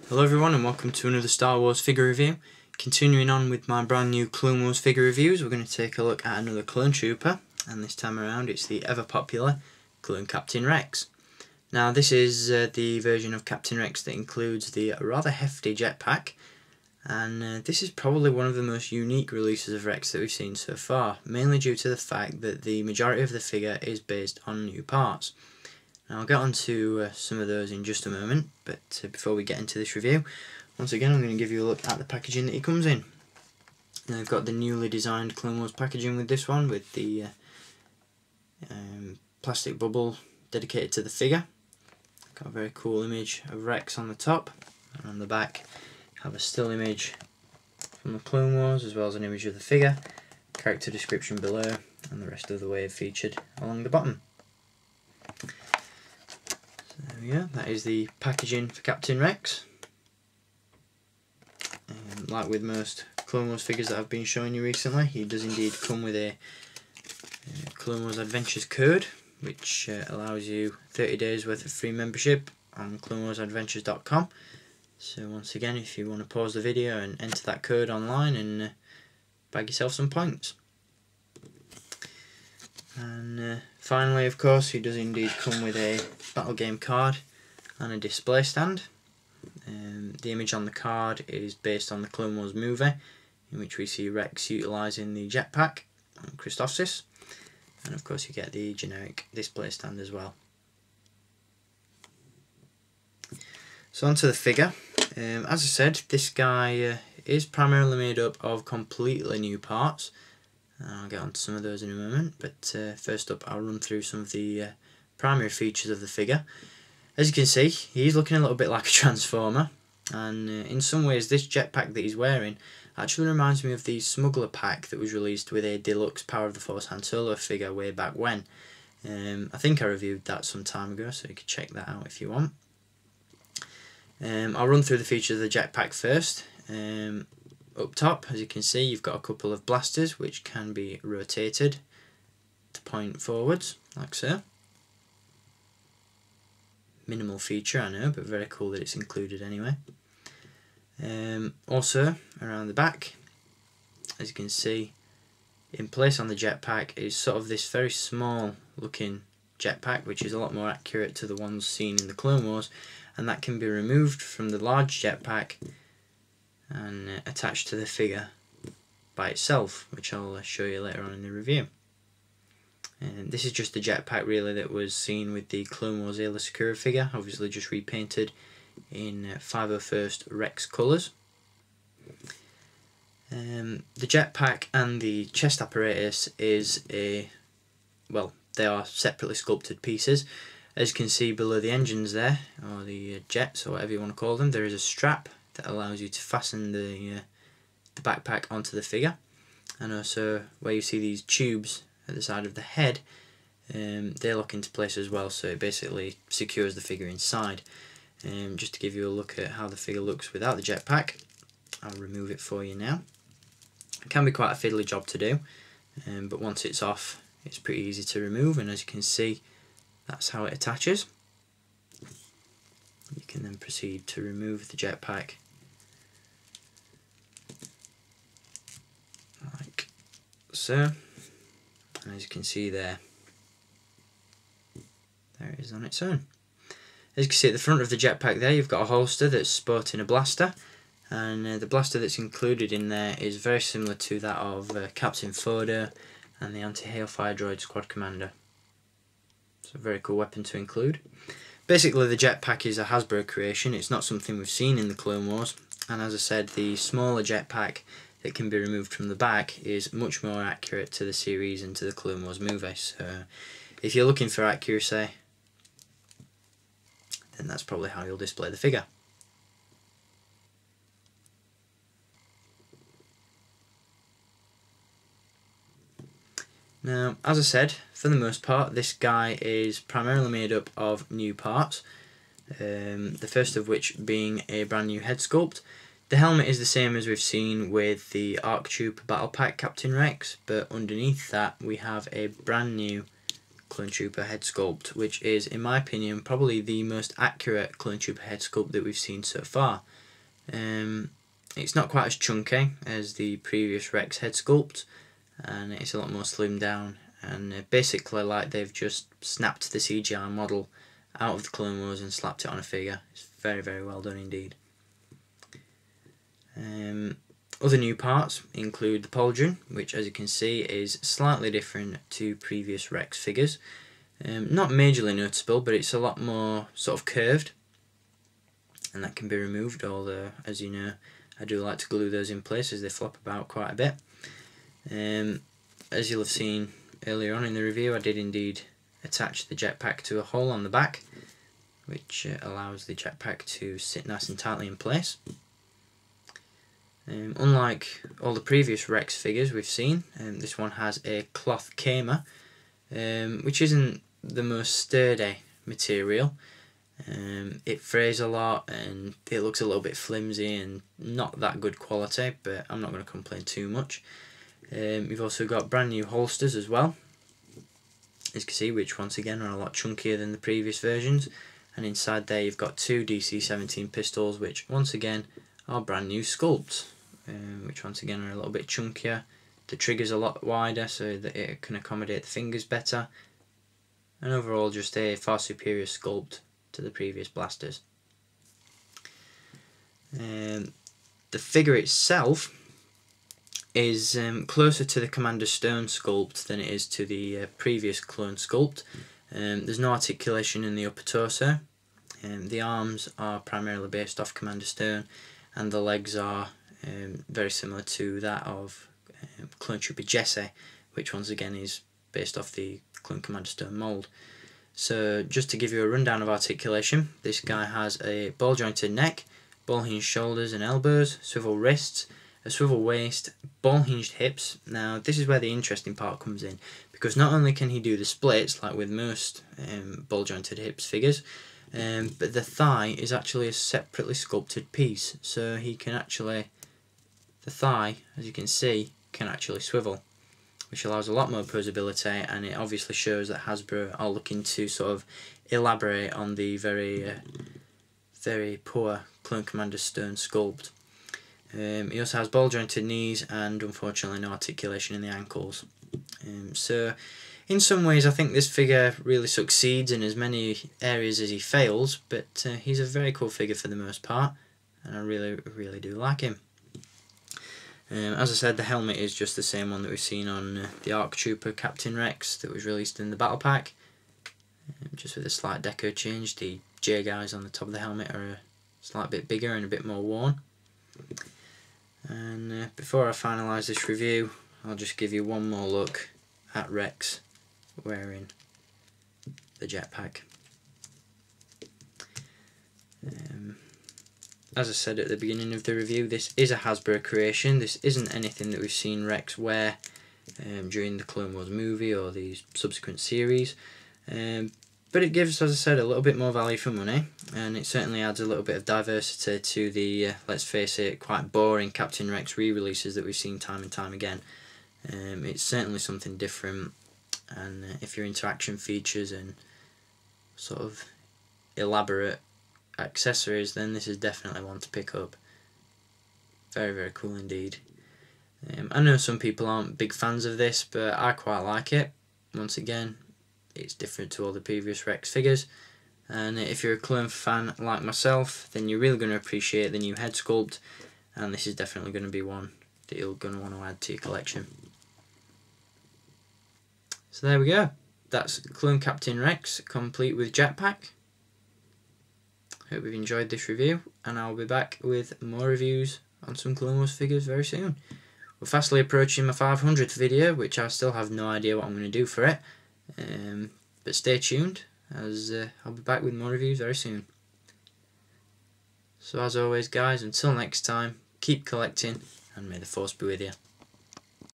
Hello everyone and welcome to another Star Wars figure review. Continuing on with my brand new Clone Wars figure reviews, we're going to take a look at another clone trooper, and this time around it's the ever popular Clone Captain Rex. Now this is the version of Captain Rex that includes the rather hefty jetpack, and this is probably one of the most unique releases of Rex that we've seen so far, mainly due to the fact that the majority of the figure is based on new parts. Now I'll get on to some of those in just a moment, but before we get into this review, once again I'm going to give you a look at the packaging that he comes in. Now I've got the newly designed Clone Wars packaging with this one, with the plastic bubble dedicated to the figure. Got a very cool image of Rex on the top, and on the back have a still image from the Clone Wars as well as an image of the figure, character description below, and the rest of the wave featured along the bottom. There we go, that is the packaging for Captain Rex. Like with most Clone Wars figures that I've been showing you recently, he does indeed come with a Clone Wars Adventures code, which allows you 30 days worth of free membership on clonewarsadventures.com. So once again, if you want to pause the video and enter that code online and bag yourself some points. And finally, of course, he does indeed come with a battle game card and a display stand. The image on the card is based on the Clone Wars movie, in which we see Rex utilising the jetpack on Christophsis, and of course you get the generic display stand as well. So onto the figure. As I said, this guy is primarily made up of completely new parts. I'll get onto some of those in a moment, but first up I'll run through some of the primary features of the figure. As you can see, he's looking a little bit like a Transformer, and in some ways this jetpack that he's wearing actually reminds me of the Smuggler pack that was released with a deluxe Power of the Force Han Solo figure way back when. I think I reviewed that some time ago, so you can check that out if you want. I'll run through the features of the jetpack first. Up top, as you can see, you've got a couple of blasters which can be rotated to point forwards, like so. Minimal feature, I know, but very cool that it's included anyway. Also, around the back, as you can see, in place on the jetpack is sort of this very small looking jetpack, which is a lot more accurate to the ones seen in the Clone Wars, and that can be removed from the large jetpack and attached to the figure by itself, which I'll show you later on in the review. And this is just the jetpack really that was seen with the Clone Wars Aayla Secura figure, obviously just repainted in 501st Rex colours. The jetpack and the chest apparatus is well, they are separately sculpted pieces. As you can see below the engines there, or the jets or whatever you want to call them, there is a strap that allows you to fasten the backpack onto the figure, and also where you see these tubes at the side of the head, they lock into place as well, so it basically secures the figure inside. Just to give you a look at how the figure looks without the jetpack, I'll remove it for you now. It can be quite a fiddly job to do, but once it's off it's pretty easy to remove, and as you can see that's how it attaches. You can then proceed to remove the jetpack like so, and as you can see there it is on its own. As you can see at the front of the jetpack there, you've got a holster that's sporting a blaster, and the blaster that's included in there is very similar to that of Captain Fodo and the anti-hailfire droid squad commander. It's a very cool weapon to include. Basically the jetpack is a Hasbro creation, it's not something we've seen in the Clone Wars, and as I said, the smaller jetpack that can be removed from the back is much more accurate to the series and to the Clone Wars movie, so if you're looking for accuracy, then that's probably how you'll display the figure. Now, as I said, for the most part, this guy is primarily made up of new parts, the first of which being a brand new head sculpt. The helmet is the same as we've seen with the ARC Trooper Battle Pack Captain Rex, but underneath that we have a brand new Clone Trooper head sculpt, which is, in my opinion, probably the most accurate Clone Trooper head sculpt that we've seen so far. It's not quite as chunky as the previous Rex head sculpt, and it's a lot more slimmed down, and basically like they've just snapped the CGI model out of the Clone Wars and slapped it on a figure. It's very, very well done indeed. Other new parts include the pauldron, which as you can see is slightly different to previous Rex figures. Not majorly noticeable, but it's a lot more sort of curved, and that can be removed, although as you know I do like to glue those in place as they flop about quite a bit. As you'll have seen earlier on in the review, I did indeed attach the jetpack to a hole on the back, which allows the jetpack to sit nice and tightly in place. Unlike all the previous Rex figures we've seen, this one has a cloth camer, which isn't the most sturdy material. It frays a lot and it looks a little bit flimsy and not that good quality, but I'm not going to complain too much. We've also got brand new holsters as well, as you can see, which once again are a lot chunkier than the previous versions, and inside there you've got two DC-17 pistols, which once again are brand new sculpts, which once again are a little bit chunkier. The trigger's a lot wider so that it can accommodate the fingers better, and overall just a far superior sculpt to the previous blasters. The figure itself is closer to the Commander Stone sculpt than it is to the previous clone sculpt. There's no articulation in the upper torso. The arms are primarily based off Commander Stone, and the legs are very similar to that of Clone Trooper Jesse, which once again is based off the Clone Commander Stone mould. So just to give you a rundown of articulation, this guy has a ball jointed neck, ball hinged shoulders and elbows, swivel wrists, a swivel waist, ball hinged hips. Now this is where the interesting part comes in, because not only can he do the splits like with most ball jointed hips figures, but the thigh is actually a separately sculpted piece, so he can actually, the thigh, as you can see, can actually swivel, which allows a lot more posability, and it obviously shows that Hasbro are looking to sort of elaborate on the very poor Clone Commander Stone sculpt. He also has ball jointed knees and unfortunately no articulation in the ankles. So in some ways I think this figure really succeeds in as many areas as he fails, but he's a very cool figure for the most part, and I really do like him. As I said, the helmet is just the same one that we've seen on the ARC Trooper Captain Rex that was released in the Battle Pack, just with a slight deco change. The J guys on the top of the helmet are a slight bit bigger and a bit more worn. And before I finalise this review, I'll just give you one more look at Rex wearing the jetpack. As I said at the beginning of the review, this is a Hasbro creation. This isn't anything that we've seen Rex wear during the Clone Wars movie or the subsequent series. But it gives, as I said, a little bit more value for money, and it certainly adds a little bit of diversity to the, let's face it, quite boring Captain Rex re-releases that we've seen time and time again. It's certainly something different, and if you're into action features and sort of elaborate accessories, then this is definitely one to pick up. Very cool indeed. I know some people aren't big fans of this, but I quite like it. Once again, it's different to all the previous Rex figures, and if you're a clone fan like myself, then you're really going to appreciate the new head sculpt, and this is definitely going to be one that you're going to want to add to your collection. So there we go, that's Clone Captain Rex complete with jetpack. Hope you've enjoyed this review, and I'll be back with more reviews on some Clone Wars figures very soon. We're fastly approaching my 500th video, which I still have no idea what I'm going to do for it. But stay tuned, as I'll be back with more reviews very soon. So as always guys, until next time, keep collecting, and may the Force be with you.